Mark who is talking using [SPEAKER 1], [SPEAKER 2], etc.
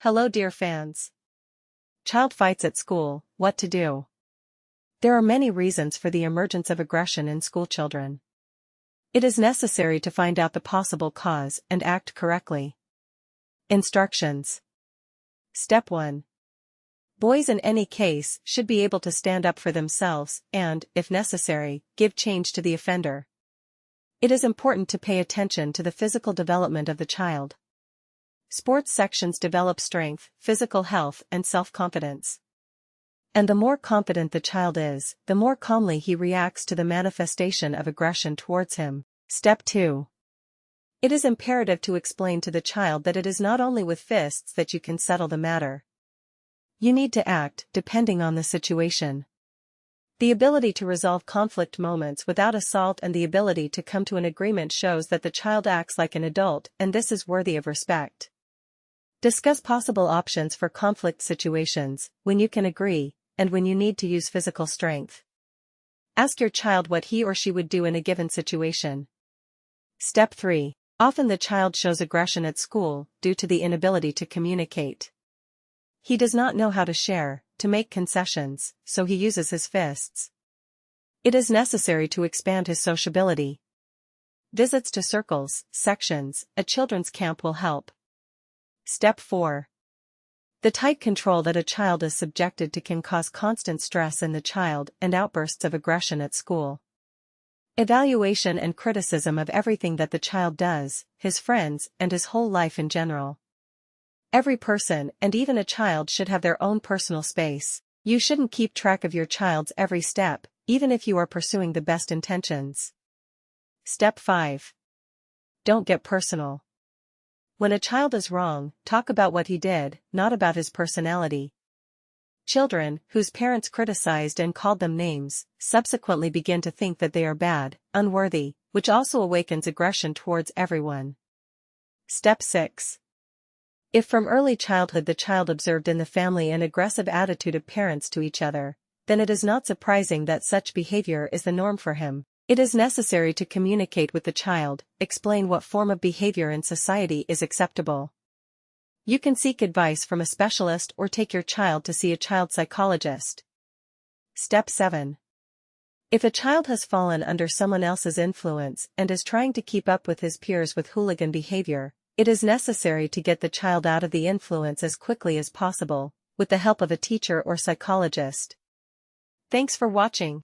[SPEAKER 1] Hello dear fans. Child fights at school, what to do? There are many reasons for the emergence of aggression in school children. It is necessary to find out the possible cause and act correctly. Instructions. Step 1. Boys in any case should be able to stand up for themselves and, if necessary, give change to the offender. It is important to pay attention to the physical development of the child. Sports sections develop strength, physical health, and self-confidence. And the more confident the child is, the more calmly he reacts to the manifestation of aggression towards him. Step 2. It is imperative to explain to the child that it is not only with fists that you can settle the matter. You need to act, depending on the situation. The ability to resolve conflict moments without assault and the ability to come to an agreement shows that the child acts like an adult, and this is worthy of respect. Discuss possible options for conflict situations, when you can agree, and when you need to use physical strength. Ask your child what he or she would do in a given situation. Step 3. Often the child shows aggression at school due to the inability to communicate. He does not know how to share, to make concessions, so he uses his fists. It is necessary to expand his sociability. Visits to circles, sections, a children's camp will help. Step 4. The tight control that a child is subjected to can cause constant stress in the child and outbursts of aggression at school. Evaluation and criticism of everything that the child does, his friends, and his whole life in general. Every person, and even a child, should have their own personal space. You shouldn't keep track of your child's every step, even if you are pursuing the best intentions. Step 5. Don't get personal. When a child is wrong, talk about what he did, not about his personality. Children, whose parents criticized and called them names, subsequently begin to think that they are bad, unworthy, which also awakens aggression towards everyone. Step 6. If from early childhood the child observed in the family an aggressive attitude of parents to each other, then it is not surprising that such behavior is the norm for him. It is necessary to communicate with the child, explain what form of behavior in society is acceptable. You can seek advice from a specialist or take your child to see a child psychologist. Step 7. If a child has fallen under someone else's influence and is trying to keep up with his peers with hooligan behavior, it is necessary to get the child out of the influence as quickly as possible, with the help of a teacher or psychologist. Thanks for watching.